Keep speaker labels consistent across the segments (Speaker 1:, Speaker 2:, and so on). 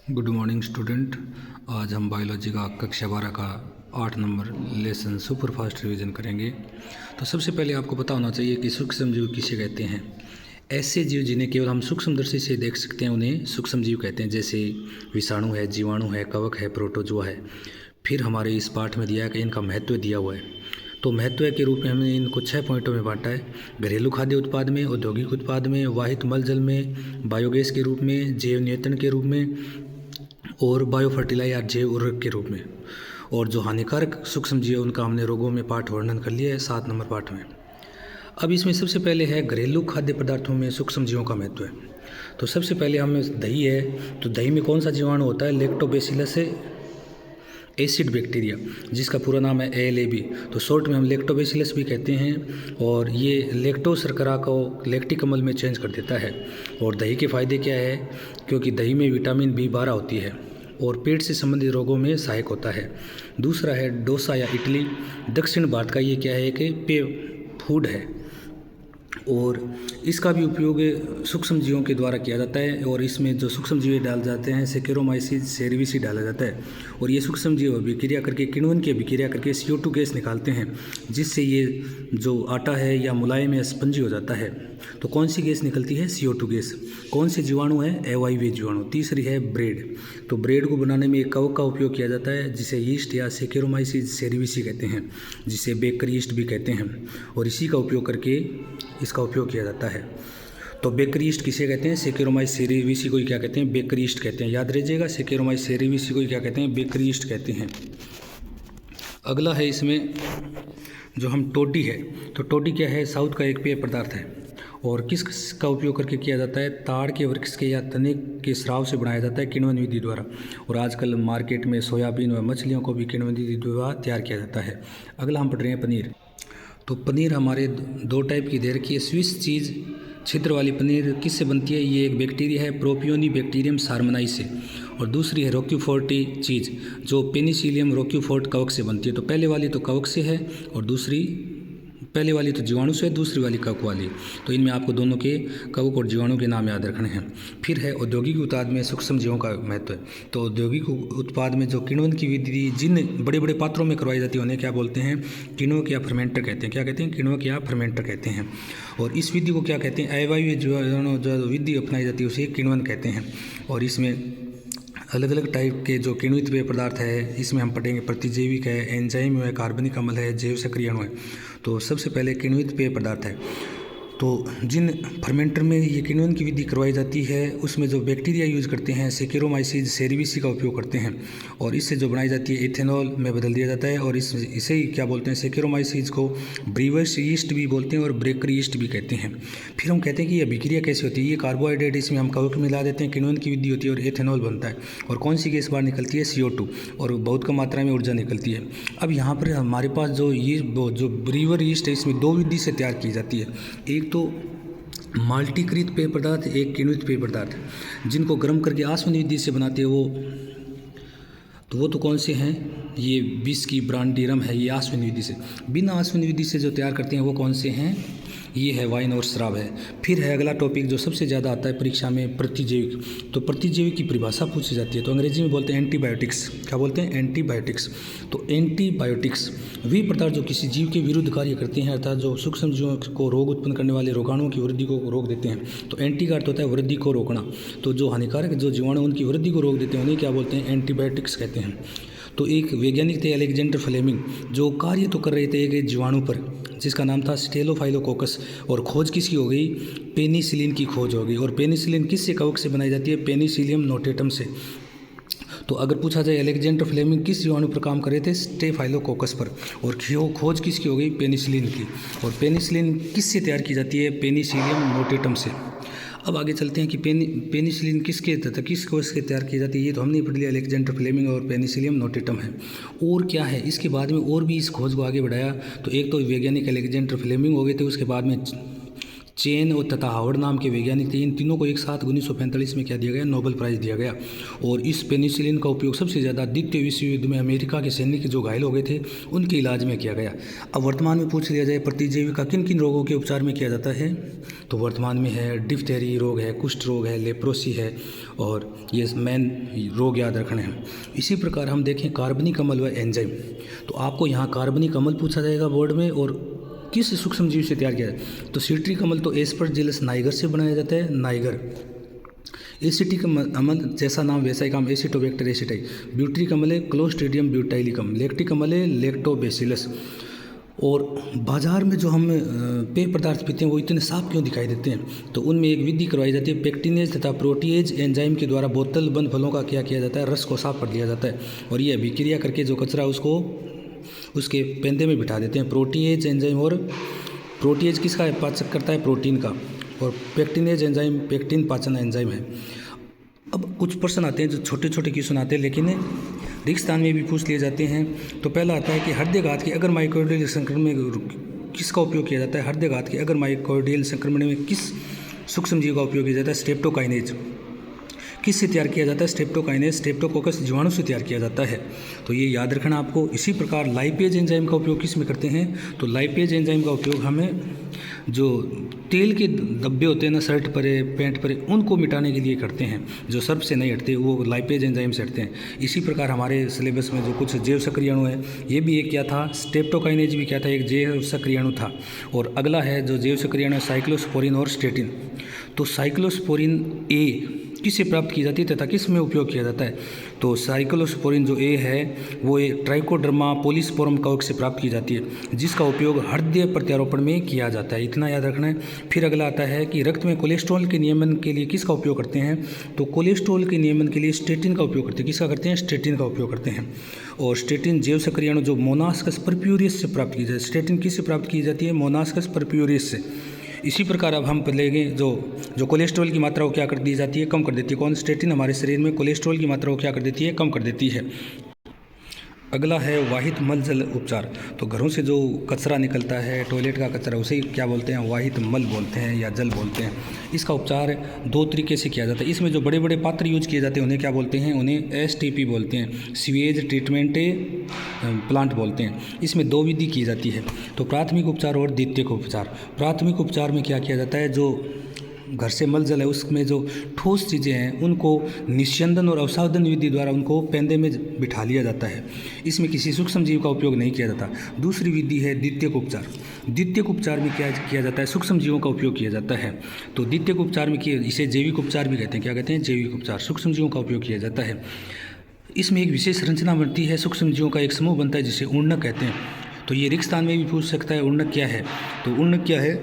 Speaker 1: Good morning student. आज हम biology का कक्षा 12 का 8 number lesson super fast revision करेंगे। तो सबसे पहले आपको पता होना चाहिए कि सूक्ष्म जीव किसे कहते हैं। ऐसे जीव जिन्हें केवल हम सूक्ष्म दृष्टि से देख सकते हैं उन्हें सूक्ष्म जीव कहते हैं, जैसे विषाणु है, जीवाणु है, कवक है, प्रोटोजोआ है। फिर हमारे इस पाठ में दिया है कि इनका महत्व दिया हुआ है। तो महत्व के रूप में हमने इनको 6 पॉइंटों में बांटा है। घरेलू खाद्य उत्पाद में, औद्योगिक उत्पाद में, वाहित मल जल में, बायोगैस के रूप में, जैव नियंत्रण के रूप में और बायो फर्टिलाइजर जैव उर्वरक के रूप में। और जो हानिकारक सूक्ष्म जीव उनका हमने रोगों में पाठ वर्णन कर लिया है 7 नंबर पाठ में। अब इसमें सबसे पहले है घरेलू खाद्य पदार्थों में सूक्ष्म जीवों का महत्व है। तो सबसे पहले हमें दही है, तो दही में कौन सा जीवाणु होता है? लैक्टोबैसिलस एसिड बैक्टीरिया, जिसका पूरा नाम है ALAB। तो शॉर्ट में हम लैक्टोबैसिलस भी कहते हैं। और ये लैक्टो शर्करा को लैक्टिक अम्ल में चेंज कर देता है। और दही के फ़ायदे क्या है? क्योंकि दही में विटामिन B12 होती है और पेट से संबंधित रोगों में सहायक होता है। दूसरा है डोसा या इडली। दक्षिण भारत का ये क्या है कि पेय फूड है और इसका भी उपयोग सूक्ष्म जीवों के द्वारा किया जाता है। और इसमें जो सूक्ष्म जीव डाले जाते हैं सेकेरोमाइसिस सेरेविसी डाला जाता है। और ये सूक्ष्म जीव अभिक्रिया करके किण्वन की अभिक्रिया करके CO2 गैस निकालते हैं, जिससे ये जो आटा है या मुलायम या स्पंजी हो जाता है। तो कौन सी गैस निकलती है? CO2 gas. कौन से जीवाणु है? अवायवीय जीवाणु। तीसरी है ब्रेड। तो ब्रेड को बनाने में एक कवक का उपयोग किया जाता है, जिसे यीस्ट या सेकेरोमाइसिस सेरेविसी कहते हैं, जिसे बेकरी यीस्ट भी कहते हैं। और इसी का उपयोग करके इसका उपयोग किया जाता है। तो बेकरी यीस्ट किसे कहते हैं? सेकेरोमाइसिस सेरेविसी को क्या कहते हैं? बेकरी यीस्ट कहते हैं। याद रखिएगा, सेकेरोमाइसिस सेरेविसी को क्या कहते हैं? बेकरी यीस्ट कहते हैं। अगला है इसमें जो हम टोडी है। तो टोडी क्या है? साउथ का एक पेय पदार्थ है। और किस का उपयोग करके किया जाता है? ताड़ के वृक्ष के या तने के स्राव से बनाया जाता है किण्वन विधि द्वारा। और आजकल मार्केट में सोयाबीन व मछलियों को भी किण्वन विधि द्वारा तैयार किया जाता है। अगला हम पढ़ रहे हैं पनीर। तो पनीर हमारे 2 टाइप की दे रखी है। स्विस चीज़ छिद्र वाली पनीर किससे बनती है? ये एक बैक्टीरिया है, प्रोपियोनी बैक्टीरियम सार्मनाई से। और दूसरी है रोक्यूफोर्टी चीज़, जो पेनिसिलियम रोक्यूफोर्ट कवक से बनती है। तो पहले वाली तो कवक से है और पहले वाली तो जीवाणु से है, दूसरी वाली कवक वाली। तो इनमें आपको दोनों के कवक और जीवाणु के नाम याद रखने हैं। फिर है औद्योगिक उत्पाद में सूक्ष्म जीवों का महत्व है। तो औद्योगिक उत्पाद में जो किण्वन की विधि जिन बड़े बड़े पात्रों में करवाई जाती है उन्हें क्या बोलते हैं? किण्वक या फर्मेंटर कहते हैं। क्या कहते हैं? किण्वक या फर्मेंटर कहते हैं। और इस विधि को क्या कहते हैं? अवायवीय जो विधि अपनाई जाती है उसे किण्वन कहते हैं। और इसमें अलग अलग टाइप के जो किण्वित पेय पदार्थ है इसमें हम पढ़ेंगे प्रतिजैविक है, एंजाइम है, कार्बनिक अम्ल है, जैव सक्रिय अणु है। तो सबसे पहले किण्वित पेय पदार्थ है। तो जिन फर्मेंटर में ये किण्वन की विधि करवाई जाती है उसमें जो बैक्टीरिया यूज करते हैं सेकेरोमाइसिस सेरेविसी का उपयोग करते हैं। और इससे जो बनाई जाती है इथेनॉल में बदल दिया जाता है। और इसे ही क्या बोलते हैं? सेकेरोमाइसिस को ब्रीवर्स यीस्ट भी बोलते हैं और बेकरी यीस्ट भी कहते हैं। फिर हम कहते हैं कि ये अभिक्रिया कैसे होती है? ये कार्बोहाइड्रेट इसमें हम कवक मिला देते हैं, किण्वन की विधि होती है और एथेनॉल बनता है। और कौन सी गैस बाहर निकलती है? CO2। और बहुत कम मात्रा में ऊर्जा निकलती है। अब यहाँ पर हमारे पास जो ब्रीवर यीस्ट है इसमें 2 विधि से तैयार की जाती है। एक तो माल्टीकृत पेय पदार्थ, एक किण्वित पेय पदार्थ, जिनको गर्म करके आसवन विधि से बनाते हैं वो तो कौन से हैं? ये विस्की ब्रांडी रम है, ये आसवन विधि से। बिना आसवन विधि से जो तैयार करते हैं वो कौन से हैं? ये है वाइन और शराब है। फिर है अगला टॉपिक जो सबसे ज़्यादा आता है परीक्षा में, प्रतिजैविक। तो प्रतिजैविक की परिभाषा पूछी जाती है। तो अंग्रेजी में बोलते हैं एंटीबायोटिक्स। क्या बोलते हैं? एंटीबायोटिक्स। तो एंटीबायोटिक्स वे पदार्थ जो किसी जीव के विरुद्ध कार्य करते हैं, अर्थात जो सूक्ष्म जीवों को रोग उत्पन्न करने वाले रोगाणुओं की वृद्धि को रोक देते हैं। तो एंटी का अर्थ होता है वृद्धि को रोकना। तो जो हानिकारक जो जीवाणु उनकी वृद्धि को रोक देते हैं उन्हें क्या बोलते हैं? एंटीबायोटिक्स कहते हैं। तो एक वैज्ञानिक थे अलेक्जेंडर फ्लेमिंग, जो कार्य तो कर रहे थे एक जीवाणु पर जिसका नाम था स्टेलोफाइलोकोकस। और खोज किसकी हो गई? पेनिसिलिन की खोज हो गई। और पेनिसिलिन किससे कवक से बनाई जाती है? पेनिसिलियम नोटेटम से। तो अगर पूछा जाए अलेक्जेंडर फ्लेमिंग किस जीवाणु पर काम कर रहे थे? स्टेफाइलोकोकस पर। और खोज किसकी हो गई? पेनिसिलिन की। और पेनिसिलिन किससे तैयार की जाती है? पेनिसिलियम नोटेटम से। अब आगे चलते हैं कि पेनिसिलिन किस कोष के तैयार की जाती है? ये तो हमने पढ़ लिया, अलेक्जेंडर फ्लेमिंग और पेनिसिलियम नोटेटम है। और क्या है इसके बाद में? और भी इस खोज को आगे बढ़ाया। तो एक तो वैज्ञानिक अलेक्जेंडर फ्लेमिंग हो गए थे, उसके बाद में चेन और तथा हावर्ड नाम के वैज्ञानिक थे। इन तीनों को एक साथ 1945 में क्या दिया गया, नोबेल प्राइज़ दिया गया। और इस पेनिसिलिन का उपयोग सबसे ज़्यादा द्वितीय विश्व युद्ध में अमेरिका के सैनिक जो घायल हो गए थे उनके इलाज में किया गया। अब वर्तमान में पूछ लिया जाए प्रतिजैवी का किन किन रोगों के उपचार में किया जाता है, तो वर्तमान में है डिफ्थेरी रोग है, कुष्ठ रोग है, लेप्रोसी है, और ये मेन रोग याद रखने हैं। इसी प्रकार हम देखें कार्बनिक अम्ल व एंजाइम, तो आपको यहाँ कार्बनिक अम्ल पूछा जाएगा बोर्ड में, और किस सूक्ष्म जीव से तैयार किया जाए, तो सिट्रिक अम्ल तो एस्परजिलस नाइगर से बनाया जाता है, नाइगर। एसिटिक अम्ल जैसा नाम वैसा ही काम, एसिटोबैक्टर एसिटाई। ब्यूट्रिक अम्ल है क्लोस्ट्रीडियम ब्यूटाइलिकम। लैक्टिक अम्ल है लैक्टोबैसिलस। और बाजार में जो हम पेय पदार्थ पीते हैं वो इतने साफ क्यों दिखाई देते हैं, तो उनमें एक विधि करवाई जाती है, पेक्टिनेज तथा प्रोटीएज एंजाइम के द्वारा बोतल बंद फलों का क्या किया जाता है, रस को साफ कर लिया जाता है, और ये अभिक्रिया करके जो कचरा उसको उसके पेंदे में बिठा देते हैं। प्रोटीएज एंजाइम, और प्रोटीएज किसका पाचक करता है, प्रोटीन का, और पेक्टिनेज एंजाइम पेक्टिन पाचन एंजाइम है। अब कुछ प्रश्न आते हैं जो छोटे छोटे क्वेश्चन आते हैं लेकिन रिक्तस्थान में भी पूछ लिए जाते हैं। तो पहला आता है कि हृदयघात के अगर माइकोइडियल संक्रमण में किसका उपयोग किया जाता है, हृदयघात के अगर माइकोइडियल संक्रमण में किस सूक्ष्म जीव का उपयोग किया जाता है, स्ट्रेप्टोकाइनेज। किससे तैयार किया जाता है, स्ट्रेप्टोकाइनेज स्ट्रेप्टोकोकस जीवाणु से तैयार किया जाता है, तो ये याद रखना आपको। इसी प्रकार लाइपेज एंजाइम का उपयोग किस में करते हैं, तो लाइपेज एंजाइम का उपयोग हमें जो तेल के धब्बे होते हैं ना शर्ट पर पैंट पर, उनको मिटाने के लिए करते हैं, जो सर्प से नहीं हटते वो लाइपेज एंजाइम से हटते हैं। इसी प्रकार हमारे सिलेबस में जो कुछ जैव सक्रिय अणु है, ये भी एक क्या था, स्ट्रेप्टोकाइनेज भी क्या था, एक जैव सक्रिय अणु था। और अगला है जो जैव सक्रिय अणु, साइक्लोस्पोरिन और स्टेटिन। तो साइक्लोस्पोरिन ए किससे प्राप्त की जाती है तथा किस में उपयोग किया जाता है, तो साइक्लोस्पोरिन जो ए है वो ट्राइकोडर्मा पॉलीस्पोरम कवक से प्राप्त की जाती है, जिसका उपयोग हृदय प्रत्यारोपण में किया जाता है, इतना याद रखना है। फिर अगला आता है कि रक्त में कोलेस्ट्रॉल के नियमन के लिए किसका उपयोग करते हैं, तो कोलेस्ट्रॉल के नियमन के लिए स्टेटिन का उपयोग करते हैं। किसका करते हैं, स्टेटिन का उपयोग करते हैं। और स्टेटिन जैव सक्रिय अणु जो मोनास्कस परप्यूरियस से प्राप्त की जाती है। स्टेटिन किससे प्राप्त की जाती है, मोनास्कस परप्यूरियस से। इसी प्रकार अब हम लेंगे जो कोलेस्ट्रॉल की मात्रा को क्या कर दी जाती है, कम कर देती है। कौन, स्टेटिन हमारे शरीर में कोलेस्ट्रॉल की मात्रा को क्या कर देती है, कम कर देती है। अगला है वाहित मल जल उपचार। तो घरों से जो कचरा निकलता है, टॉयलेट का कचरा, उसे क्या बोलते हैं, वाहित मल बोलते हैं या जल बोलते हैं। इसका उपचार दो तरीके से किया जाता है। इसमें जो बड़े बड़े पात्र यूज किए जाते हैं उन्हें क्या बोलते हैं, उन्हें STP बोलते हैं, सीवेज ट्रीटमेंट प्लांट बोलते हैं। इसमें दो विधि की जाती है, तो प्राथमिक उपचार और द्वितीयक उपचार। प्राथमिक उपचार में क्या किया जाता है, जो घर से मल जल है उसमें जो ठोस चीज़ें हैं उनको निस्यंदन और अवसादन विधि द्वारा उनको पेंदे में बिठा लिया जाता है। इसमें किसी सूक्ष्म जीव का उपयोग नहीं किया जाता। दूसरी विधि है द्वितीयक उपचार। द्वितीयक उपचार में क्या किया जाता है, सूक्ष्म जीवों का उपयोग किया जाता है। तो द्वितीयक उपचार में इसे जैविक उपचार भी कहते हैं। क्या कहते हैं, जैविक उपचार। सूक्ष्म जीवों का उपयोग किया जाता है। इसमें एक विशेष रचना बनती है, सूक्ष्म जीवों का एक समूह बनता है जिसे उर्णक कहते हैं। तो ये रिक्तस्थान में भी पूछ सकता है उर्णक क्या है, तो उर्णक क्या है,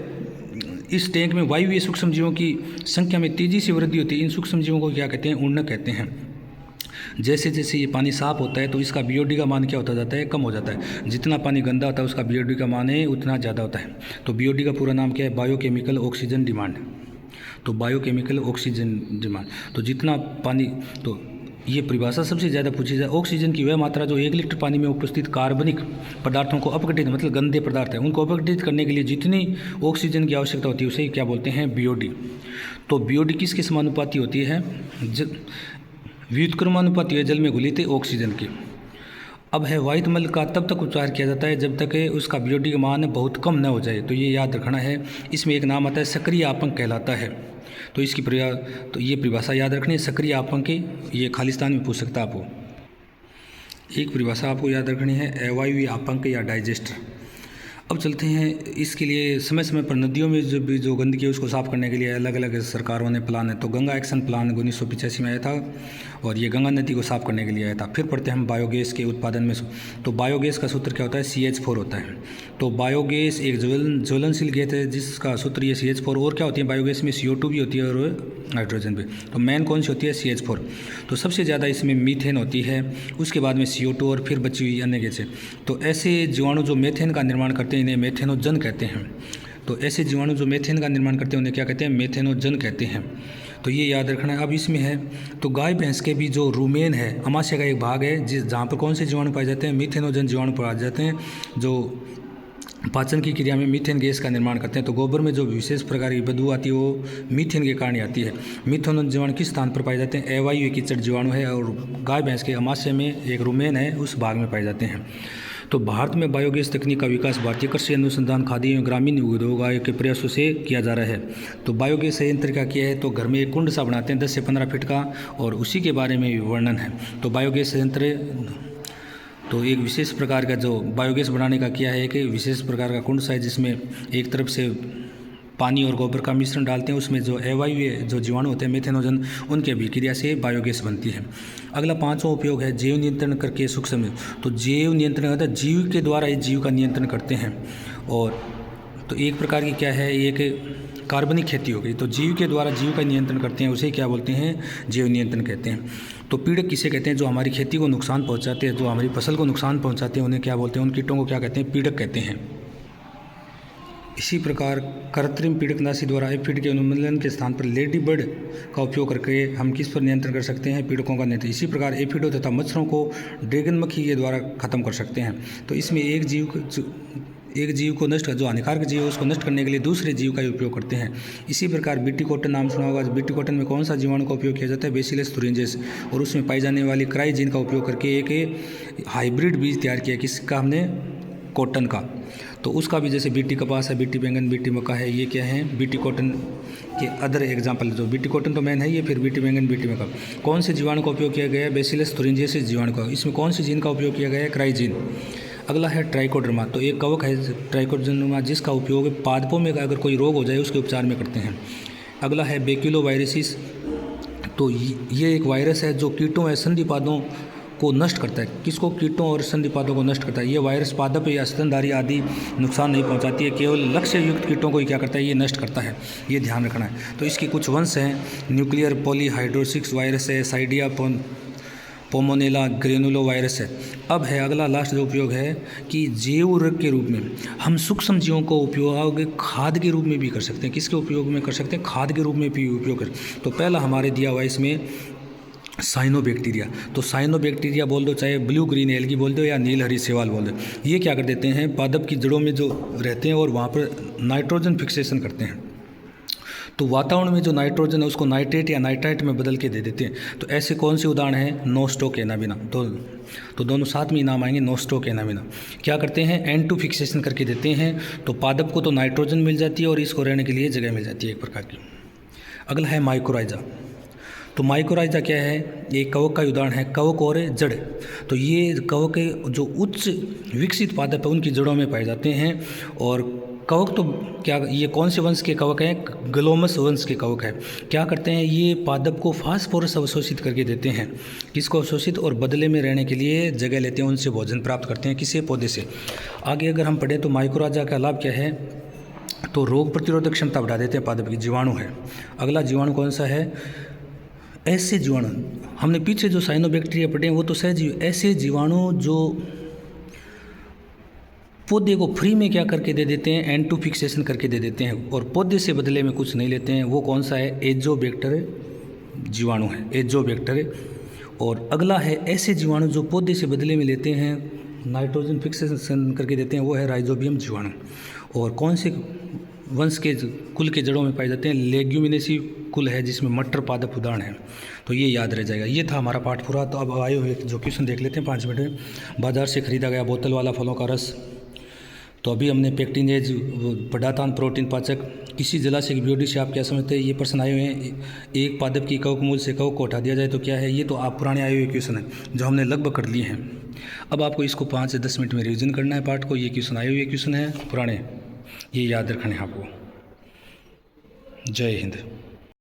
Speaker 1: इस टैंक में वायवीय सूक्ष्म जीवों की संख्या में तेजी से वृद्धि होती है। इन सूक्ष्म जीवों को क्या कहते हैं, उर्णक कहते हैं। जैसे जैसे ये पानी साफ होता है तो इसका BOD का मान क्या होता जाता है, कम हो जाता है। जितना पानी गंदा होता है उसका BOD का मान है उतना ज़्यादा होता है। तो BOD का पूरा नाम क्या है, बायोकेमिकल ऑक्सीजन डिमांड। तो बायोकेमिकल ऑक्सीजन डिमांड, तो जितना पानी, तो ये परिभाषा सबसे ज़्यादा पूछी जाए। ऑक्सीजन की वह मात्रा जो 1 लीटर पानी में उपस्थित कार्बनिक पदार्थों को अपघटित, मतलब गंदे पदार्थ हैं, उनको अपघटित करने के लिए जितनी ऑक्सीजन की आवश्यकता होती है उसे क्या बोलते हैं, BOD। तो BOD किसके समानुपाती होती है, व्युत्क्रमानुपाती है जल में घुलित ऑक्सीजन की। अब है वाहित मल का तब तक उपचार किया जाता है जब तक उसका BOD का मान बहुत कम न हो जाए। तो ये याद रखना है। इसमें एक नाम आता है सक्रिय आपंक कहलाता है। तो इसकी तो ये परिभाषा याद रखनी है, सक्रिय आपंक की। ये खालिस्तान में पूछ सकता है आपको। एक परिभाषा आपको याद रखनी है, अवायवीय आपंक या डाइजेस्टर। अब चलते हैं, इसके लिए समय समय पर नदियों में जो गंदगी है उसको साफ़ करने के लिए अलग अलग सरकारों ने प्लान है। तो गंगा एक्शन प्लान 1985 में आया था और ये गंगा नदी को साफ़ करने के लिए आया था। फिर पढ़ते हैं हम बायोगैस के उत्पादन में। तो बायोगैस का सूत्र क्या होता है, CH4 होता है। तो बायोगैस एक ज्वलनशील गैस है जिसका सूत्र ये CH4। और क्या होती है बायोगैस में, CO2 भी होती है और नाइट्रोजन भी। तो मेन कौन सी होती है, CH4। तो सबसे ज़्यादा इसमें मीथेन होती है, उसके बाद में CO2 और फिर बची हुई अन्य गैसें। तो ऐसे जीवाणु जो मेथेन का निर्माण करते हैं इन्हें मेथेनोजन कहते हैं। तो ऐसे जीवाणु जो मेथेन का निर्माण करते हैं उन्हें क्या कहते हैं, मेथेनोजन कहते हैं। तो ये याद रखना है। अब इसमें है तो गाय भैंस के भी जो रूमेन है अमाशय का एक भाग है जहाँ पर कौन से जीवाणु पाए जाते हैं, मीथेनोजन जीवाणु पाए जाते हैं। जो पाचन की क्रिया में मीथेन गैस का निर्माण करते हैं। तो गोबर में जो विशेष प्रकार की बदबू आती है वो मीथेन के कारण आती है। मीथेन जीवाणु किस स्थान पर पाए जाते हैं? अवायवीय कीचड़ जीवाणु है और गाय भैंस के अमाशय में एक रुमेन है उस भाग में पाए जाते हैं। तो भारत में बायोगैस तकनीक का विकास भारतीय कृषि अनुसंधान खाद्य एवं ग्रामीण उद्योग आयोग के प्रयासों से किया जा रहा है। तो बायोगैस संयंत्र का क्या है? तो घर में एक कुंड सा बनाते हैं 10 से 15 फीट का और उसी के बारे में वर्णन है। तो बायोगैस संयंत्र तो एक विशेष प्रकार का जो बायोगैस बनाने का किया है कि विशेष प्रकार का कुंड सा है जिसमें एक तरफ से पानी और गोबर का मिश्रण डालते हैं, उसमें जो अवायवीय जो जीवाणु होते हैं मेथेनोजन उनके अभिक्रिया से बायोगैस बनती है। अगला 5वां उपयोग है जैव नियंत्रण करके सूक्ष्म। तो जैव नियंत्रण होता है जीव के द्वारा इस जीव का नियंत्रण करते हैं। और तो एक प्रकार की क्या है, एक कार्बनिक खेती हो गई। तो जीव के द्वारा जीव का नियंत्रण करते हैं, उसे क्या बोलते हैं? जैव नियंत्रण कहते हैं। तो पीड़क किसे कहते हैं? जो हमारी खेती को नुकसान पहुंचाते हैं, जो हमारी फसल को नुकसान पहुंचाते हैं उन्हें क्या बोलते हैं? उन कीटों को क्या कहते हैं? पीड़क कहते हैं। इसी प्रकार कृत्रिम पीड़कनाशी द्वारा एफिड के उन्मूलन के स्थान पर लेडी बर्ड का उपयोग करके हम किस पर नियंत्रण कर सकते हैं? पीड़कों का नियंत्रण। इसी प्रकार एफिडों तथा मच्छरों को ड्रैगन मक्खी के द्वारा खत्म कर सकते हैं। तो इसमें एक जीव को नष्ट, जो हानिकारक जीव है उसको नष्ट करने के लिए दूसरे जीव का उपयोग करते हैं। इसी प्रकार बीटी कॉटन नाम सुना होगा। बीटी कॉटन में कौन सा जीवाणु का उपयोग किया जाता है? बेसिलस thuringiensis, और उसमें पाई जाने वाली क्राइजीन का उपयोग करके एक हाइब्रिड बीज तैयार किया। किसका? हमने कॉटन का। तो उसका भी जैसे बीटी कपास है, बीटी बैंगन, बीटी मक्का है, ये क्या है? बीटी कॉटन के अदर एग्जाम्पल। जो बीटी कॉटन तो मैन है ये, फिर बीटी बैंगन, बीटी मक्का। कौन से जीवाणु का उपयोग किया गया है? बेसिलस thuringiensis जीवाणु का। इसमें कौन सी जीन का उपयोग किया गया है? क्राइजीन। अगला है ट्राइकोडर्मा। तो एक कवक है ट्राइकोडर्मा जिसका उपयोग पादपों में अगर कोई रोग हो जाए उसके उपचार में करते हैं। अगला है बेक्यूलोवायरसिस। तो ये एक वायरस है जो कीटों या संधिपादों को नष्ट करता है। किसको? कीटों और संधिपादों को नष्ट करता है। ये वायरस पादप या स्तनधारी आदि नुकसान नहीं पहुंचाती है, केवल लक्ष्य युक्त कीटों को ही क्या करता है? ये नष्ट करता है। ये ध्यान रखना है। तो इसके कुछ वंश हैं। न्यूक्लियर पॉलीहाइड्रोसिस वायरस है, साइडिया पोमोनेला ग्रेनुलो वायरस है। अब है अगला लास्ट जो उपयोग है कि जैव उर्वरक के रूप में हम सूक्ष्म जीवों को उपयोग खाद के रूप में भी कर सकते हैं। किसके उपयोग में कर सकते हैं? खाद के रूप में भी उपयोग कर। तो पहला हमारे दिया हुआ इसमें साइनोबैक्टीरिया। तो साइनोबैक्टीरिया बोल दो, चाहे ब्लू ग्रीन एल्गी बोल दो या नील हरी शैवाल बोल दो। ये क्या कर देते हैं? पादप की जड़ों में जो रहते हैं और वहाँ पर नाइट्रोजन फिक्सेशन करते हैं। तो वातावरण में जो नाइट्रोजन है उसको नाइट्रेट या नाइट्राइट में बदल के दे देते हैं। तो ऐसे कौन से उदाहरण हैं? नोस्टोकेनाबिना। तो दोनों साथ में ही नाम आएंगे, नोस्टोकेनाबिना। क्या करते हैं? N2 फिक्सेशन करके देते हैं। तो पादप को तो नाइट्रोजन मिल जाती है और इसको रहने के लिए जगह मिल जाती है एक प्रकार की। अगला है माइकोराइजा। तो माइकोराइजा क्या है? एक कवक का उदाहरण है, कवक और जड़। तो ये कवक के जो उच्च विकसित पादप है उनकी जड़ों में पाए जाते हैं। और कवक तो क्या, ये कौन से वंश के कवक हैं? ग्लोमस वंश के कवक है। क्या करते हैं? ये पादप को फास्फोरस अवशोषित करके देते हैं। किसको अवशोषित? और बदले में रहने के लिए जगह लेते हैं, उनसे भोजन प्राप्त करते हैं। किसे? पौधे से। आगे अगर हम पढ़ें तो माइकोराइजा का लाभ क्या है? तो रोग प्रतिरोधक क्षमता बढ़ा देते हैं पादप की। जीवाणु है। अगला जीवाणु कौन सा है? ऐसे जीवाणु, हमने पीछे जो साइनोबैक्टीरिया पढ़े हैं वो तो सहजीव। ऐसे जीवाणु जो पौधे को फ्री में क्या करके दे देते हैं? N2 फिक्सेशन करके दे देते हैं और पौधे से बदले में कुछ नहीं लेते हैं। वो कौन सा है? एजोबैक्टर जीवाणु है, एजोबैक्टर। और अगला है ऐसे जीवाणु जो पौधे से बदले में लेते हैं, नाइट्रोजन फिक्सेशन करके देते हैं, वो है राइजोबियम जीवाणु। और कौन से वंश के कुल के जड़ों में पाए जाते हैं? लेग्यूमिनेसी कुल है जिसमें मटर पादप उदाहरण है। तो ये याद रह जाएगा। ये था हमारा पाठ पूरा। तो अब आए हुए जो क्वेश्चन देख लेते हैं 5 मिनट में। बाजार से खरीदा गया बोतल वाला फलों का रस। तो अभी हमने पेक्टिनेज, पदार्थान, प्रोटीन पाचक, किसी जलाशय की बीओडी से आप क्या समझते हैं? ये प्रश्न आए हुए हैं। एक पादप की कवक मूल से कवक को हटा दिया जाए तो क्या है? ये तो आप पुराने आए हुए क्वेश्चन हैं जो हमने लगभग कर लिए हैं। अब आपको इसको 5 से 10 मिनट में रिविजन करना है पाठ को। ये क्वेश्चन आए हुए क्वेश्चन हैं पुराने, ये याद रखना है आपको। जय हिंद।